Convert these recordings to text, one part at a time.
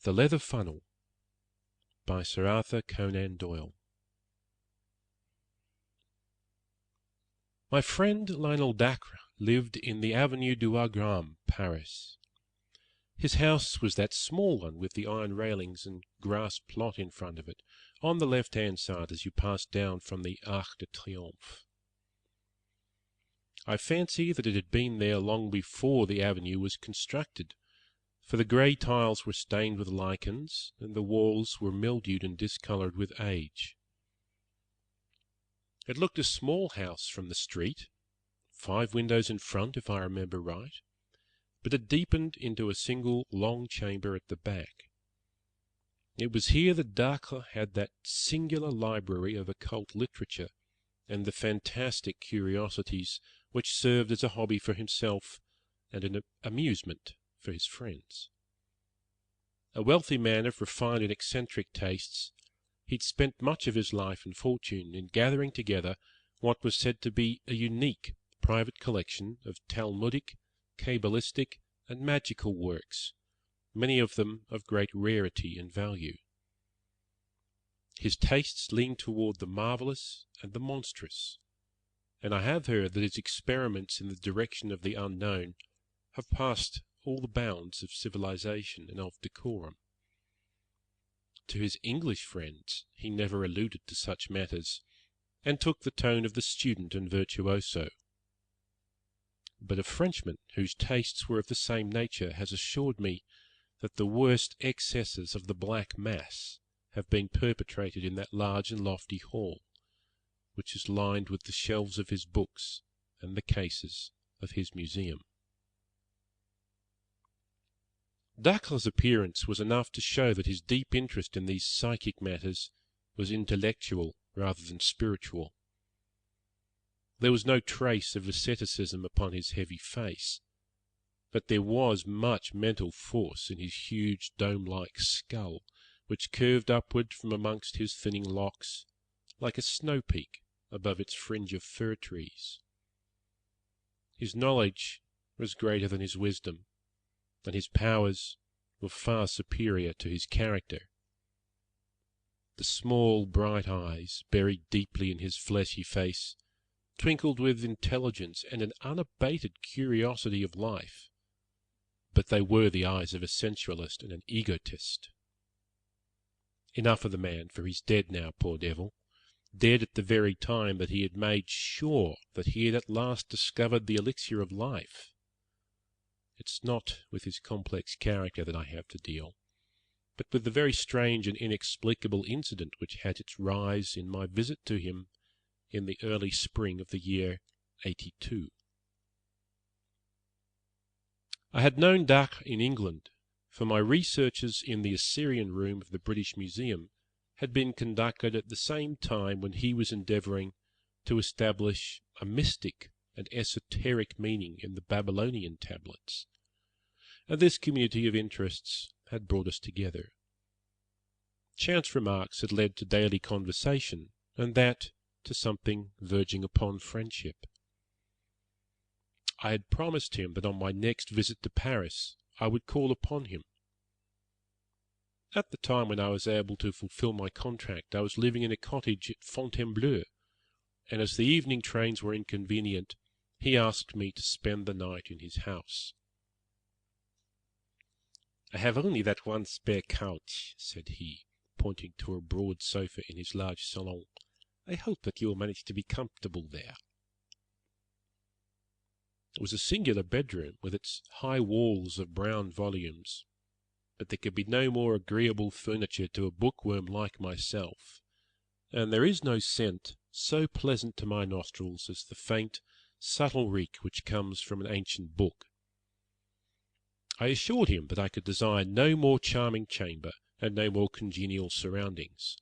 The Leather Funnel by Sir Arthur Conan Doyle. My friend Lionel Dacre lived in the Avenue du Wagram, Paris. His house was that small one with the iron railings and grass plot in front of it, on the left-hand side as you pass down from the Arc de Triomphe. I fancy that it had been there long before the avenue was constructed, for the grey tiles were stained with lichens, and the walls were mildewed and discoloured with age. It looked a small house from the street, 5 windows in front, if I remember right, but it deepened into a single long chamber at the back. It was here that Dacre had that singular library of occult literature, and the fantastic curiosities which served as a hobby for himself and an amusement for his friends. A wealthy man of refined and eccentric tastes, he'd spent much of his life and fortune in gathering together what was said to be a unique private collection of Talmudic, Kabbalistic, and magical works, many of them of great rarity and value. His tastes leaned toward the marvellous and the monstrous, and I have heard that his experiments in the direction of the unknown have passed all the bounds of civilization and of decorum. To his English friends he never alluded to such matters, and took the tone of the student and virtuoso. But a Frenchman whose tastes were of the same nature has assured me that the worst excesses of the Black Mass have been perpetrated in that large and lofty hall, which is lined with the shelves of his books and the cases of his museum. Dacre's appearance was enough to show that his deep interest in these psychic matters was intellectual rather than spiritual. There was no trace of asceticism upon his heavy face, but there was much mental force in his huge dome-like skull, which curved upward from amongst his thinning locks, like a snow-peak above its fringe of fir trees. His knowledge was greater than his wisdom, and his powers were far superior to his character. The small bright eyes, buried deeply in his fleshy face, twinkled with intelligence and an unabated curiosity of life, but they were the eyes of a sensualist and an egotist. Enough of the man, for he's dead now, poor devil, dead at the very time that he had made sure that he had at last discovered the elixir of life. It's not with his complex character that I have to deal, but with the very strange and inexplicable incident which had its rise in my visit to him in the early spring of the year '82. I had known Dacre in England, for my researches in the Assyrian room of the British Museum had been conducted at the same time when he was endeavouring to establish a mystic and esoteric meaning in the Babylonian tablets, and this community of interests had brought us together. Chance remarks had led to daily conversation, and that to something verging upon friendship. I had promised him that on my next visit to Paris I would call upon him. At the time when I was able to fulfil my contract, I was living in a cottage at Fontainebleau, and as the evening trains were inconvenient, he asked me to spend the night in his house. "I have only that one spare couch," said he, pointing to a broad sofa in his large salon. "I hope that you will manage to be comfortable there." It was a singular bedroom, with its high walls of brown volumes, but there could be no more agreeable furniture to a bookworm like myself, and there is no scent so pleasant to my nostrils as the faint, subtle reek which comes from an ancient book. I assured him that I could desire no more charming chamber, and no more congenial surroundings.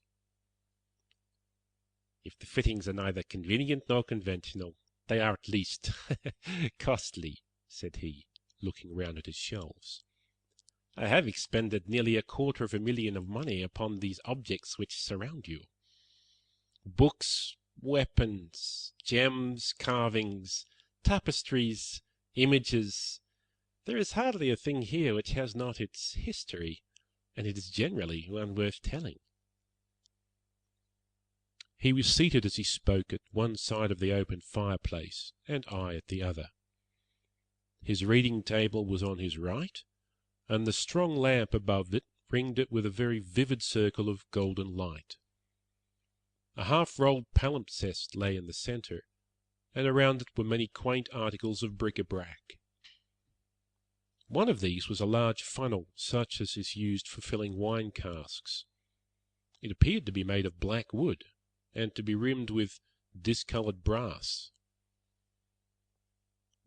"If the fittings are neither convenient nor conventional, they are at least costly," said he, looking round at his shelves. "I have expended nearly $250,000 of money upon these objects which surround you. Books, weapons, gems, carvings, tapestries, images. There is hardly a thing here which has not its history, and it is generally one worth telling. He was seated as he spoke at one side of the open fireplace, and I at the other. His reading table was on his right, and the strong lamp above it ringed it with a very vivid circle of golden light. A half-rolled palimpsest lay in the centre, and around it were many quaint articles of bric-a-brac. One of these was a large funnel, such as is used for filling wine casks. It appeared to be made of black wood, and to be rimmed with discoloured brass.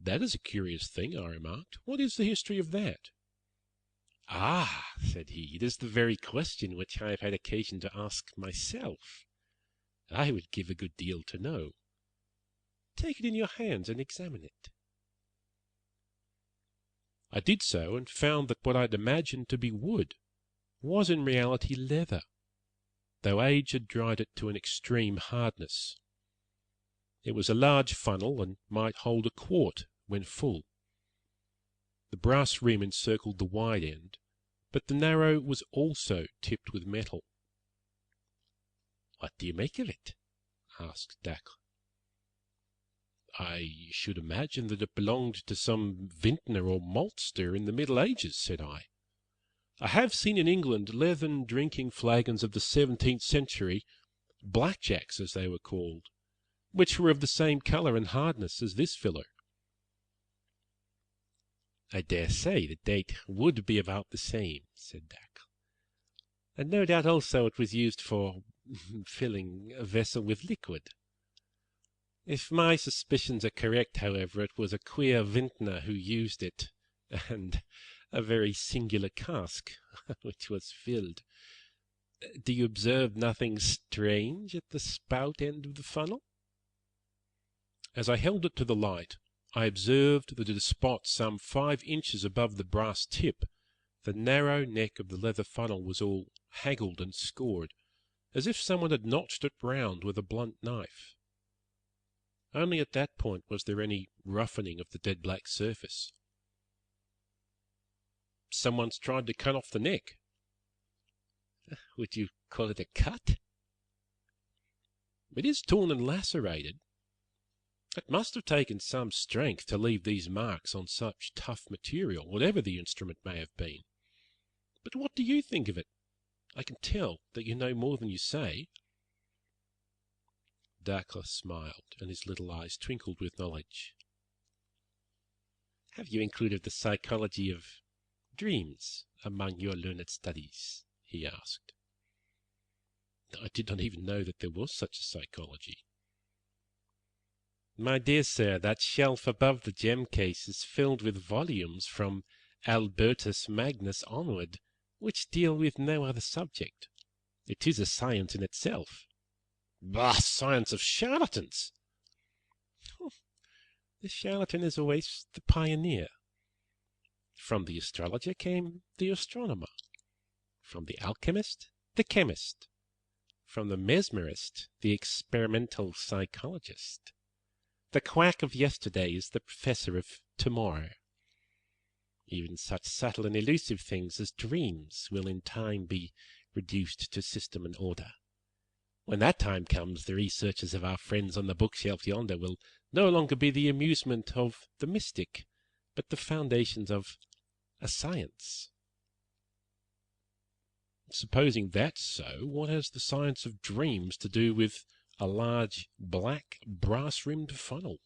"That is a curious thing," I remarked. "What is the history of that?" "Ah," said he, "it is the very question which I have had occasion to ask myself. I would give a good deal to know. Take it in your hands and examine it." I did so, and found that what I had imagined to be wood was in reality leather, though age had dried it to an extreme hardness. It was a large funnel, and might hold a quart when full. The brass rim encircled the wide end, but the narrow was also tipped with metal. "What do you make of it?" asked Dacre. "I should imagine that it belonged to some vintner or maltster in the Middle Ages," said I. "I have seen in England leathern drinking flagons of the 17th century, blackjacks as they were called, which were of the same colour and hardness as this filler." "I dare say the date would be about the same," said Dacre, "and no doubt also it was used for filling a vessel with liquid. If my suspicions are correct, however, it was a queer vintner who used it, and a very singular cask which was filled. Do you observe nothing strange at the spout end of the funnel?" As I held it to the light, I observed that at a spot some 5 inches above the brass tip, the narrow neck of the leather funnel was all haggled and scored, as if someone had notched it round with a blunt knife. Only at that point was there any roughening of the dead black surface. "Someone's tried to cut off the neck." "Would you call it a cut?" "It is torn and lacerated. It must have taken some strength to leave these marks on such tough material, whatever the instrument may have been. But what do you think of it? I can tell that you know more than you say." Dacre smiled, and his little eyes twinkled with knowledge. "Have you included the psychology of dreams among your learned studies?" he asked. "I did not even know that there was such a psychology." "My dear sir, that shelf above the gem case is filled with volumes from Albertus Magnus onward, which deal with no other subject. It is a science in itself." "Bah, science of charlatans!" "The charlatan is always the pioneer. From the astrologer came the astronomer. From the alchemist, the chemist. From the mesmerist, the experimental psychologist. The quack of yesterday is the professor of tomorrow. Even such subtle and elusive things as dreams will in time be reduced to system and order. When that time comes, the researches of our friends on the bookshelf yonder will no longer be the amusement of the mystic, but the foundations of a science." "Supposing that's so, what has the science of dreams to do with a large black brass-rimmed funnel?"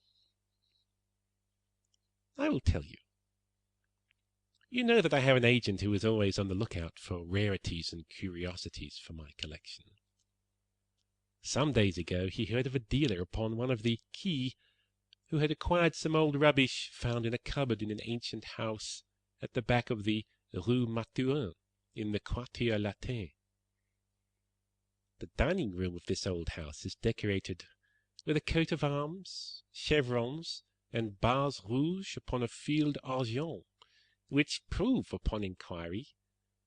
"I will tell you. You know that I have an agent who is always on the lookout for rarities and curiosities for my collection. Some days ago he heard of a dealer upon one of the quais who had acquired some old rubbish found in a cupboard in an ancient house at the back of the Rue Mathurin in the Quartier Latin. The dining room of this old house is decorated with a coat of arms, chevrons, and bars rouges upon a field argent, which prove, upon inquiry,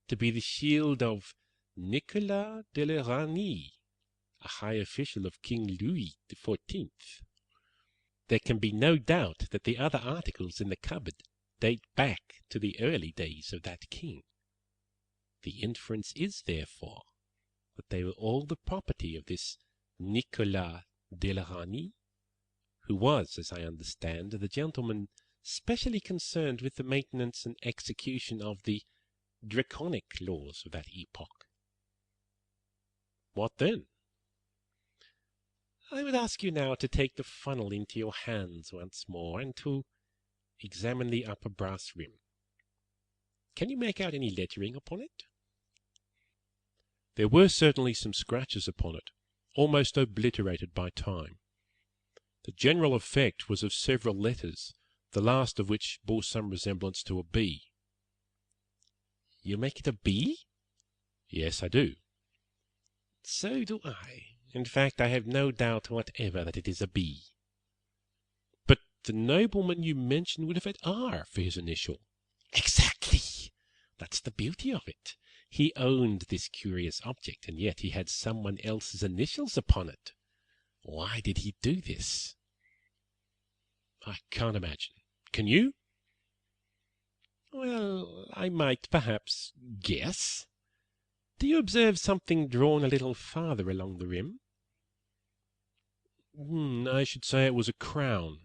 to be the shield of Nicolas de la Reynie, a high official of King Louis XIV. There can be no doubt that the other articles in the cupboard date back to the early days of that king." The inference is, therefore, that they were all the property of this Nicolas Delrani, who was, as I understand, the gentleman specially concerned with the maintenance and execution of the draconic laws of that epoch. What then? I would ask you now to take the funnel into your hands once more and to examine the upper brass rim. Can you make out any lettering upon it? There were certainly some scratches upon it, almost obliterated by time. The general effect was of several letters, the last of which bore some resemblance to a B. You make it a B? Yes, I do. So do I. In fact, I have no doubt whatever that it is a B. But the nobleman you mentioned would have had R for his initial. Exactly. That's the beauty of it. He owned this curious object, and yet he had someone else's initials upon it. Why did he do this? I can't imagine. Can you? Well, I might perhaps guess. Do you observe something drawn a little farther along the rim? I should say it was a crown.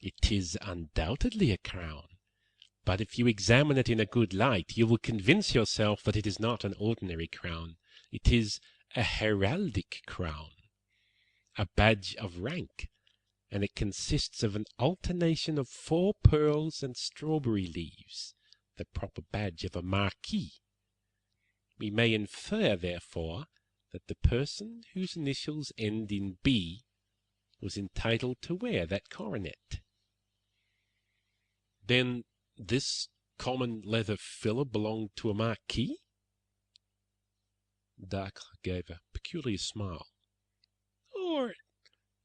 It is undoubtedly a crown. But if you examine it in a good light, you will convince yourself that it is not an ordinary crown. It is a heraldic crown, a badge of rank, and it consists of an alternation of 4 pearls and strawberry leaves, the proper badge of a marquis. We may infer, therefore, that the person whose initials end in B was entitled to wear that coronet. Then this common leather filler belonged to a marquis? Dacre gave a peculiar smile. Or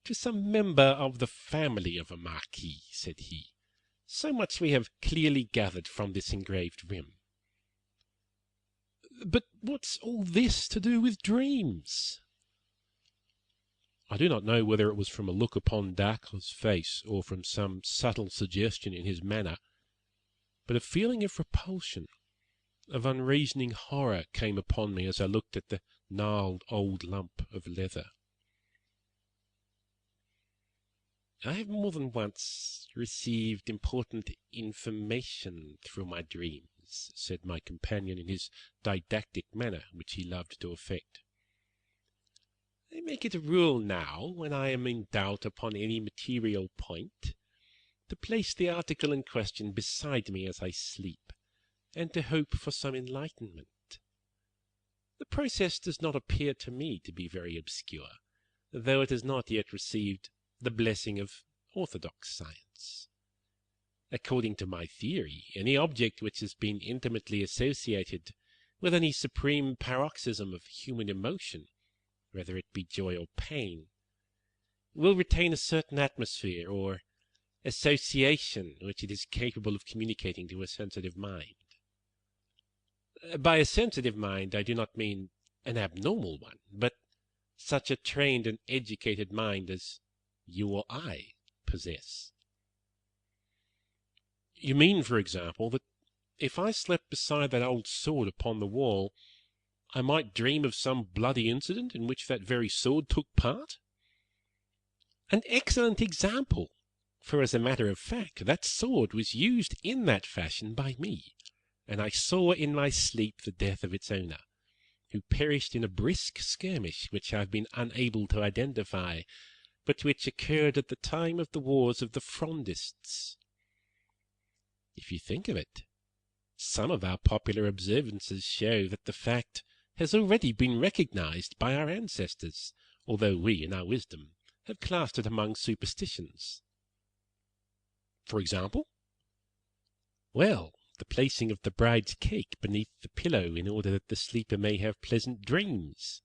to some member of the family of a marquis, said he. So much we have clearly gathered from this engraved rim. But what's all this to do with dreams? I do not know whether it was from a look upon Dacre's face or from some subtle suggestion in his manner, but a feeling of repulsion, of unreasoning horror came upon me as I looked at the gnarled old lump of leather. I have more than once received important information through my dreams, said my companion in his didactic manner, which he loved to affect. I make it a rule now, when I am in doubt upon any material point, to place the article in question beside me as I sleep, and to hope for some enlightenment. The process does not appear to me to be very obscure, though it has not yet received the blessing of orthodox science. According to my theory, any object which has been intimately associated with any supreme paroxysm of human emotion, whether it be joy or pain, will retain a certain atmosphere or association which it is capable of communicating to a sensitive mind. By a sensitive mind I do not mean an abnormal one, but such a trained and educated mind as you or I possess. You mean, for example, that if I slept beside that old sword upon the wall, I might dream of some bloody incident in which that very sword took part? An excellent example, for as a matter of fact, that sword was used in that fashion by me, and I saw in my sleep the death of its owner, who perished in a brisk skirmish which I have been unable to identify, but which occurred at the time of the wars of the Frondists. If you think of it, some of our popular observances show that the fact has already been recognized by our ancestors, although we, in our wisdom, have classed it among superstitions. For example? Well, the placing of the bride's cake beneath the pillow in order that the sleeper may have pleasant dreams.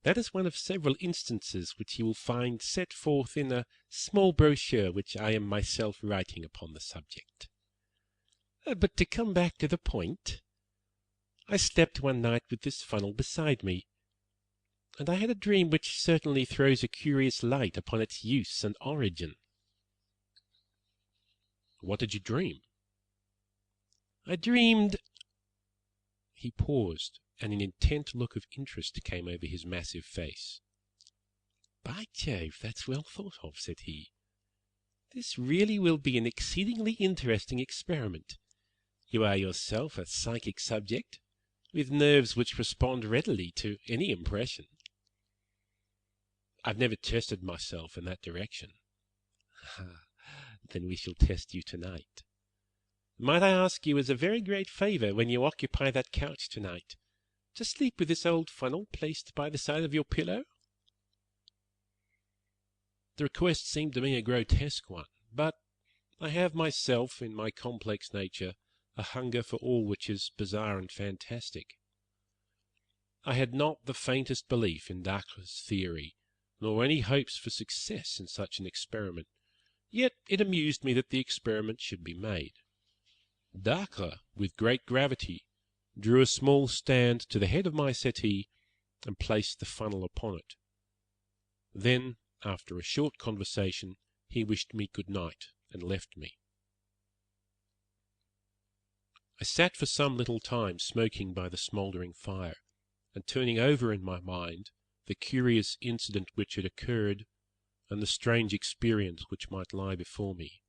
That is one of several instances which you will find set forth in a small brochure which I am myself writing upon the subject. But to come back to the point, I slept one night with this funnel beside me, and I had a dream which certainly throws a curious light upon its use and origin. What did you dream? I dreamed... He paused, and an intent look of interest came over his massive face. "By Jove, that's well thought of," said he. "This really will be an exceedingly interesting experiment. You are yourself a psychic subject, with nerves which respond readily to any impression." "I've never tested myself in that direction." "Then we shall test you tonight. Might I ask you as a very great favour, when you occupy that couch tonight, to sleep with this old funnel placed by the side of your pillow?" The request seemed to me a grotesque one, but I have myself, in my complex nature, a hunger for all which is bizarre and fantastic. I had not the faintest belief in Dacre's theory, nor any hopes for success in such an experiment, yet it amused me that the experiment should be made. Dacre, with great gravity, drew a small stand to the head of my settee and placed the funnel upon it. Then, after a short conversation, he wished me good night and left me. I sat for some little time smoking by the smouldering fire, and turning over in my mind the curious incident which had occurred and the strange experience which might lie before me.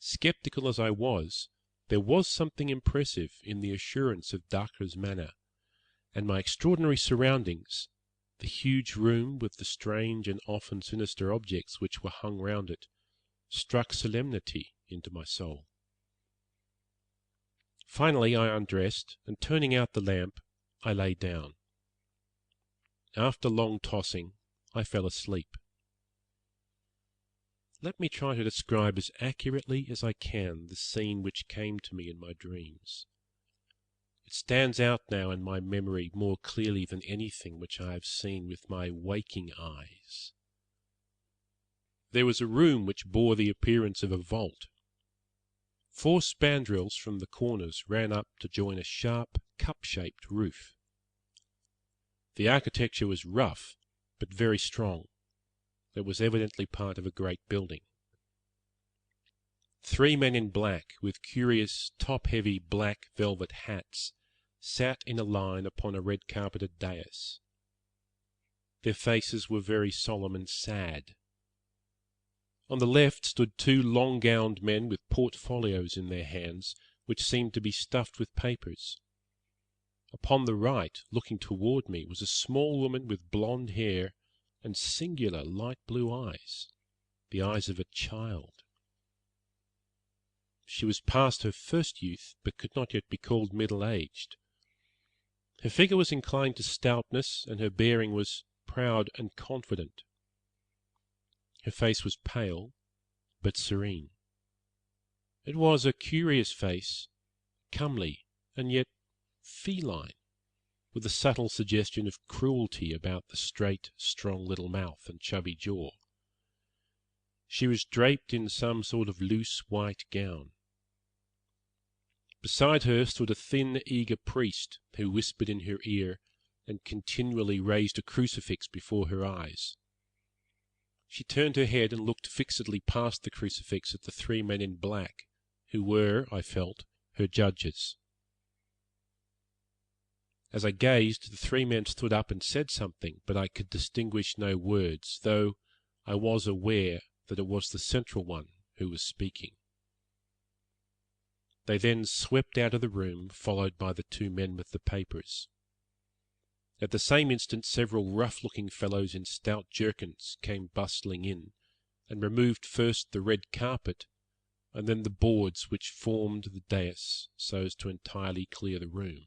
Sceptical as I was, there was something impressive in the assurance of Dacre's manner, and my extraordinary surroundings, the huge room with the strange and often sinister objects which were hung round it, struck solemnity into my soul. Finally I undressed, and turning out the lamp, I lay down. After long tossing, I fell asleep. Let me try to describe as accurately as I can the scene which came to me in my dreams. It stands out now in my memory more clearly than anything which I have seen with my waking eyes. There was a room which bore the appearance of a vault. 4 spandrels from the corners ran up to join a sharp, cup-shaped roof. The architecture was rough, but very strong. It was evidently part of a great building. 3 men in black, with curious, top-heavy black velvet hats, sat in a line upon a red-carpeted dais. Their faces were very solemn and sad. On the left stood 2 long-gowned men with portfolios in their hands, which seemed to be stuffed with papers. Upon the right, looking toward me, was a small woman with blonde hair and singular light blue eyes, the eyes of a child. She was past her first youth, but could not yet be called middle-aged. Her figure was inclined to stoutness, and her bearing was proud and confident. Her face was pale, but serene. It was a curious face, comely, and yet feline, with a subtle suggestion of cruelty about the straight, strong little mouth and chubby jaw. She was draped in some sort of loose white gown. Beside her stood a thin, eager priest, who whispered in her ear, and continually raised a crucifix before her eyes. She turned her head and looked fixedly past the crucifix at the 3 men in black, who were, I felt, her judges. As I gazed, the 3 men stood up and said something, but I could distinguish no words, though I was aware that it was the central one who was speaking. They then swept out of the room, followed by the 2 men with the papers. At the same instant several rough-looking fellows in stout jerkins came bustling in, and removed first the red carpet, and then the boards which formed the dais, so as to entirely clear the room.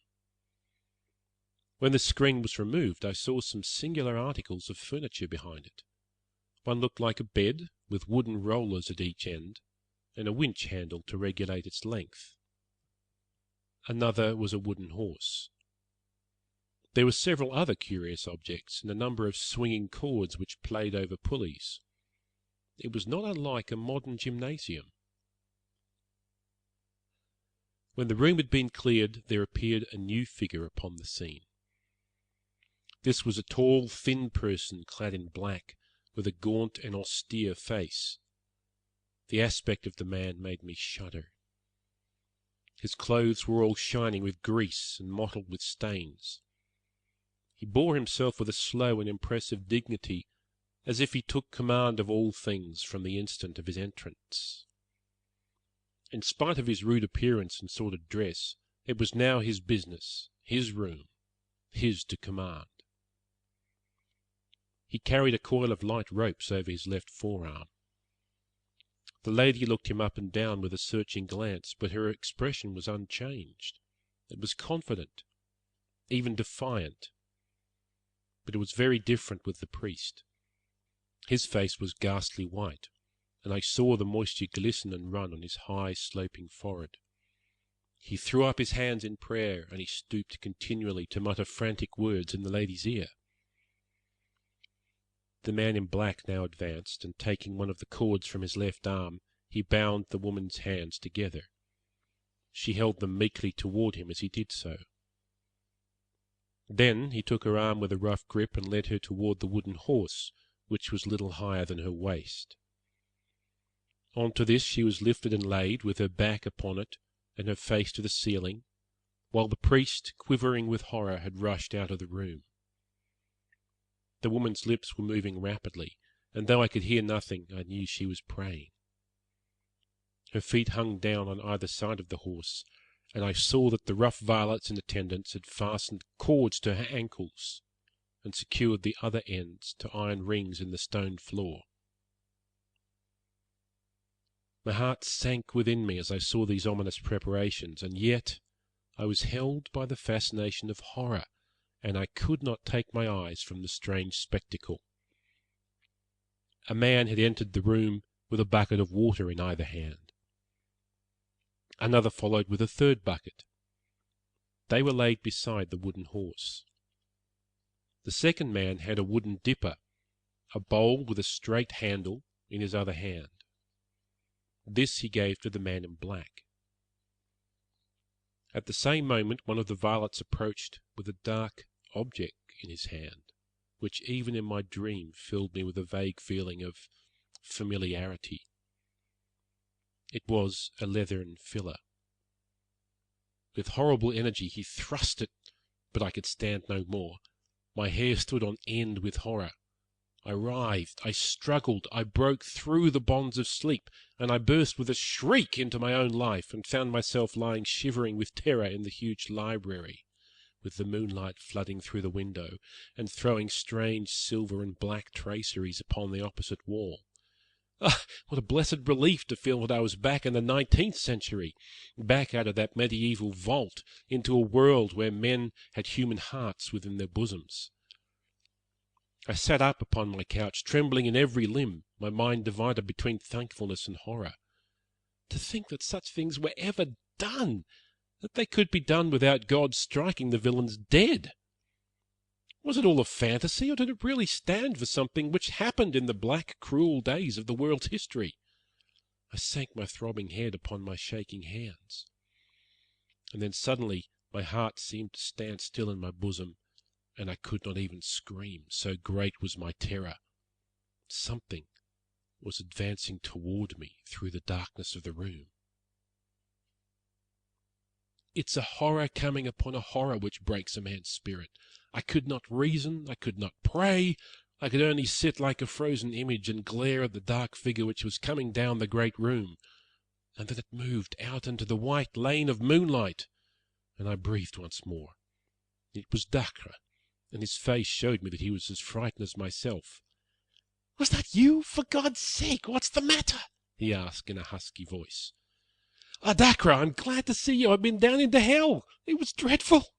When the screen was removed, I saw some singular articles of furniture behind it. One looked like a bed, with wooden rollers at each end, and a winch handle to regulate its length. Another was a wooden horse. There were several other curious objects, and a number of swinging cords which played over pulleys. It was not unlike a modern gymnasium. When the room had been cleared, there appeared a new figure upon the scene. This was a tall, thin person clad in black, with a gaunt and austere face. The aspect of the man made me shudder. His clothes were all shining with grease and mottled with stains. He bore himself with a slow and impressive dignity, as if he took command of all things from the instant of his entrance. In spite of his rude appearance and sordid dress, it was now his business, his room, his to command. He carried a coil of light ropes over his left forearm. The lady looked him up and down with a searching glance, but her expression was unchanged. It was confident, even defiant. But it was very different with the priest. His face was ghastly white, and I saw the moisture glisten and run on his high, sloping forehead. He threw up his hands in prayer, and he stooped continually to mutter frantic words in the lady's ear. The man in black now advanced, and taking one of the cords from his left arm, he bound the woman's hands together. She held them meekly toward him as he did so. Then he took her arm with a rough grip and led her toward the wooden horse, which was little higher than her waist. Onto this she was lifted and laid, with her back upon it and her face to the ceiling, while the priest, quivering with horror, had rushed out of the room. The woman's lips were moving rapidly, and though I could hear nothing, I knew she was praying. Her feet hung down on either side of the horse, and I saw that the rough varlets and attendants had fastened cords to her ankles, and secured the other ends to iron rings in the stone floor. My heart sank within me as I saw these ominous preparations, and yet I was held by the fascination of horror, and I could not take my eyes from the strange spectacle. A man had entered the room with a bucket of water in either hand. Another followed with a third bucket. They were laid beside the wooden horse. The second man had a wooden dipper, a bowl with a straight handle, in his other hand. This he gave to the man in black. At the same moment one of the varlets approached with a dark object in his hand, which even in my dream filled me with a vague feeling of familiarity. It was a leathern filler. With horrible energy he thrust it, but I could stand no more. My hair stood on end with horror. I writhed, I struggled, I broke through the bonds of sleep, and I burst with a shriek into my own life, and found myself lying shivering with terror in the huge library, with the moonlight flooding through the window, and throwing strange silver and black traceries upon the opposite wall. Ah, what a blessed relief to feel that I was back in the 19th century, back out of that medieval vault, into a world where men had human hearts within their bosoms. I sat up upon my couch, trembling in every limb, my mind divided between thankfulness and horror. To think that such things were ever done, that they could be done without God striking the villains dead. Was it all a fantasy, or did it really stand for something which happened in the black, cruel days of the world's history? I sank my throbbing head upon my shaking hands. And then suddenly my heart seemed to stand still in my bosom, and I could not even scream, so great was my terror. Something was advancing toward me through the darkness of the room. It's a horror coming upon a horror which breaks a man's spirit. I could not reason, I could not pray, I could only sit like a frozen image and glare at the dark figure which was coming down the great room, and then it moved out into the white lane of moonlight, and I breathed once more. It was Dacre, and his face showed me that he was as frightened as myself. "Was that you? For God's sake, what's the matter?" he asked in a husky voice. "Ah, Dacre, I'm glad to see you. I've been down into hell. It was dreadful."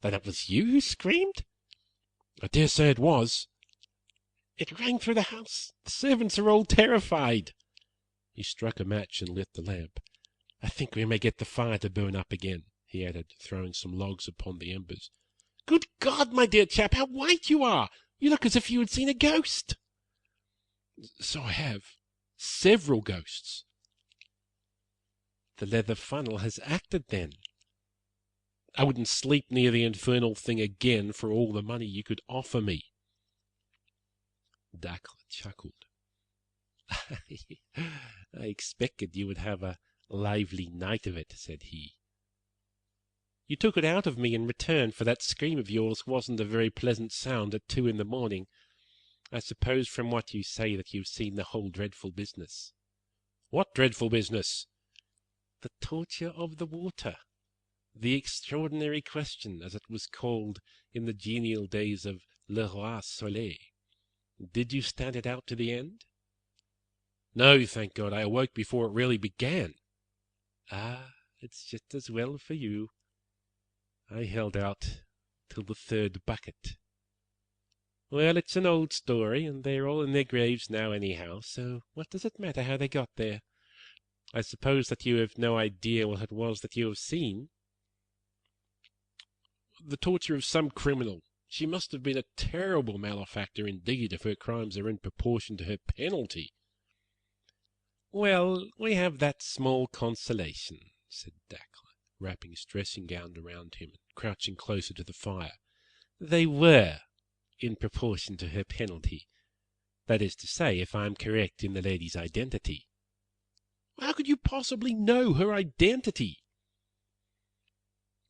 "Then it was you who screamed?" "I dare say it was." "It rang through the house. The servants are all terrified." He struck a match and lit the lamp. "I think we may get the fire to burn up again," he added, throwing some logs upon the embers. "Good God, my dear chap, how white you are! You look as if you had seen a ghost." "So I have. Several ghosts." "The leather funnel has acted, then." "I wouldn't sleep near the infernal thing again for all the money you could offer me." Dacre chuckled. "I expected you would have a "Lively night of it," said he. "You took it out of me in return, for that scream of yours wasn't a very pleasant sound at 2 in the morning. I suppose from what you say that you've seen the whole dreadful business." "What dreadful business?" "The torture of the water. The extraordinary question, as it was called in the genial days of Le Roi Soleil. Did you stand it out to the end?" "No, thank God. I awoke before it really began." "Ah, it's just as well for you. I held out till the 3rd bucket. Well, it's an old story, and they're all in their graves now anyhow, so what does it matter how they got there? I suppose that you have no idea what it was that you have seen?" "The torture of some criminal. She must have been a terrible malefactor indeed, if her crimes are in proportion to her penalty." "Well, we have that small consolation," said Dacre, wrapping his dressing gown around him and crouching closer to the fire. "They were in proportion to her penalty. That is to say, if I am correct in the lady's identity." "How could you possibly know her identity?"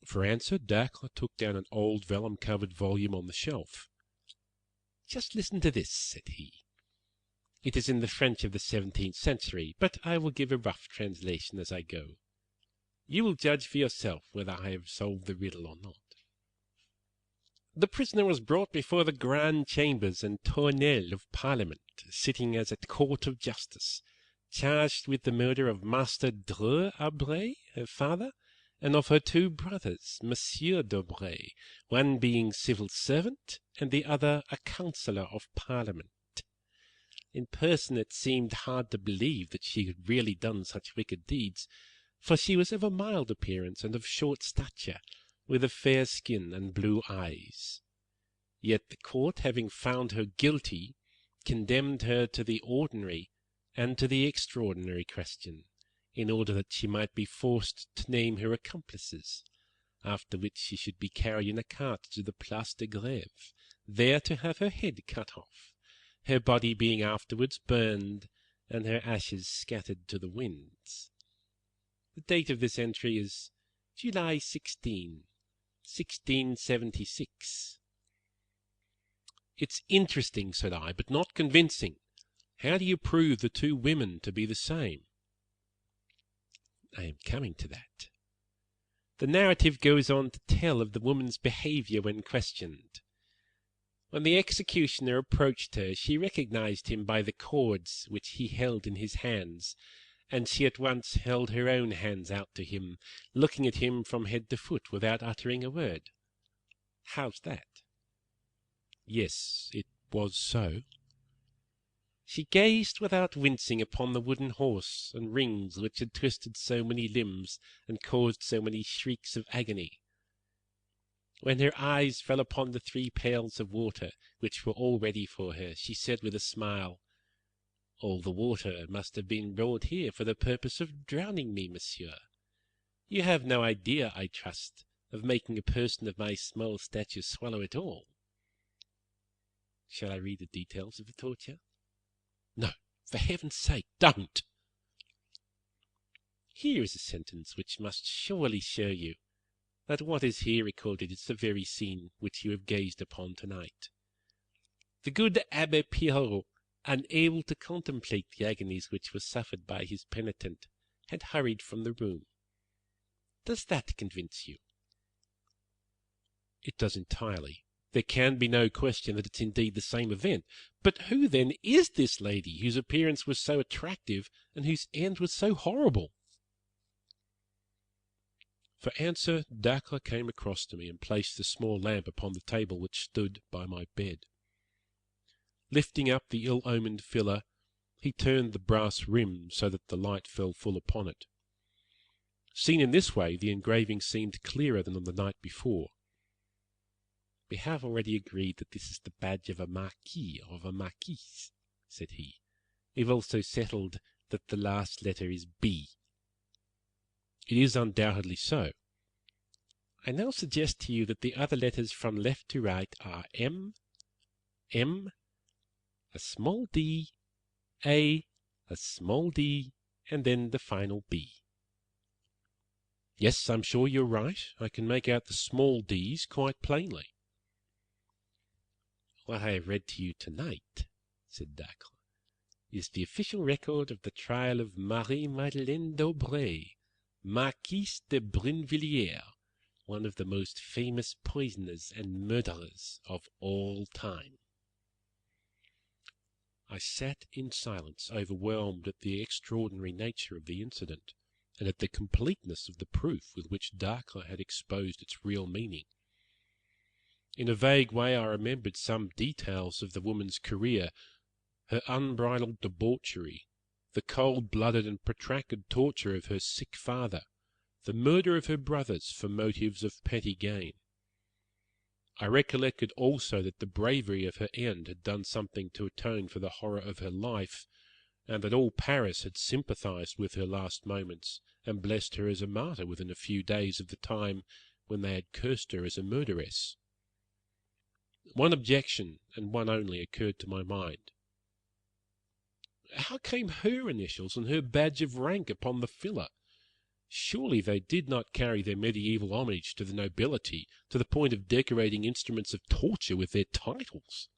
For answer, Dacre took down an old vellum-covered volume on the shelf. "Just listen to this," said he. "It is in the French of the 17th century, but I will give a rough translation as I go. You will judge for yourself whether I have solved the riddle or not. The prisoner was brought before the Grand Chambers and Tournelles of Parliament, sitting as at court of justice, charged with the murder of Master Dreux Abray, her father, and of her 2 brothers, Monsieur d'Aubray, one being civil servant, and the other a councillor of Parliament. In person it seemed hard to believe that she had really done such wicked deeds, for she was of a mild appearance and of short stature, with a fair skin and blue eyes. Yet the court, having found her guilty, condemned her to the ordinary and to the extraordinary question, in order that she might be forced to name her accomplices, after which she should be carried in a cart to the Place de Grève, there to have her head cut off, her body being afterwards burned, and her ashes scattered to the winds. The date of this entry is July 16, 1676. "It's interesting," said I, "but not convincing. How do you prove the 2 women to be the same?" "I am coming to that. The narrative goes on to tell of the woman's behaviour when questioned. When the executioner approached her, she recognized him by the cords which he held in his hands, and she at once held her own hands out to him, looking at him from head to foot without uttering a word. How's that?" "Yes, it was so." "She gazed without wincing upon the wooden horse and rings which had twisted so many limbs and caused so many shrieks of agony. When her eyes fell upon the 3 pails of water, which were all ready for her, she said with a smile, 'All the water must have been brought here for the purpose of drowning me, monsieur. You have no idea, I trust, of making a person of my small stature swallow it all.' Shall I read the details of the torture?" "No, for heaven's sake, don't." "Here is a sentence which must surely show you that what is here recorded is the very scene which you have gazed upon tonight. The good Abbé Pirot, unable to contemplate the agonies which were suffered by his penitent, had hurried from the room. Does that convince you?" "It does entirely. There can be no question that it's indeed the same event. But who then is this lady, whose appearance was so attractive and whose end was so horrible?" For answer, Dacre came across to me and placed the small lamp upon the table which stood by my bed. Lifting up the ill-omened filler, he turned the brass rim so that the light fell full upon it. Seen in this way, the engraving seemed clearer than on the night before. "We have already agreed that this is the badge of a marquis or of a marquise," said he. "We've also settled that the last letter is B." "It is undoubtedly so." "I now suggest to you that the other letters from left to right are M, M, a small d, A, a small d, and then the final B." Yes, I'm sure you're right. I can make out the small d's quite plainly. What I have read to you tonight, said Dacre, is the official record of the trial of Marie-Madeleine d'Aubray, Marquise de Brinvilliers, one of the most famous poisoners and murderers of all time. I sat in silence, overwhelmed at the extraordinary nature of the incident, and at the completeness of the proof with which Dacre had exposed its real meaning. In a vague way I remembered some details of the woman's career, her unbridled debauchery, the cold-blooded and protracted torture of her sick father, the murder of her brothers for motives of petty gain. I recollected also that the bravery of her end had done something to atone for the horror of her life, and that all Paris had sympathized with her last moments, and blessed her as a martyr within a few days of the time when they had cursed her as a murderess. One objection, and one only, occurred to my mind. How came her initials and her badge of rank upon the filler? Surely they did not carry their medieval homage to the nobility to the point of decorating instruments of torture with their titles.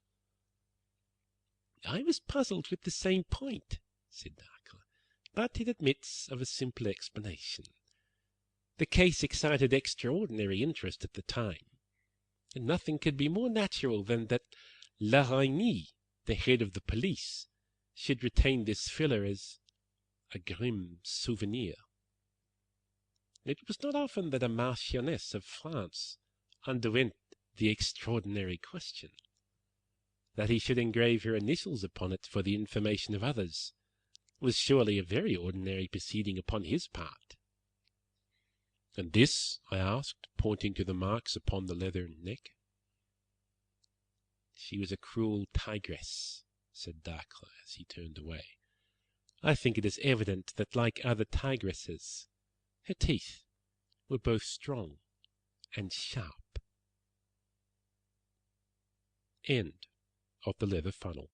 I was puzzled with the same point, said Dacre, but it admits of a simple explanation. The case excited extraordinary interest at the time, and nothing could be more natural than that L'Araignée, the head of the police, should retain this filler as a grim souvenir. It was not often that a Marchioness of France underwent the extraordinary question. That he should engrave her initials upon it for the information of others was surely a very ordinary proceeding upon his part. And this? I asked, pointing to the marks upon the leathern neck. She was a cruel tigress, said Dacre as he turned away. I think it is evident that, like other tigresses, her teeth were both strong and sharp. End of the leather funnel.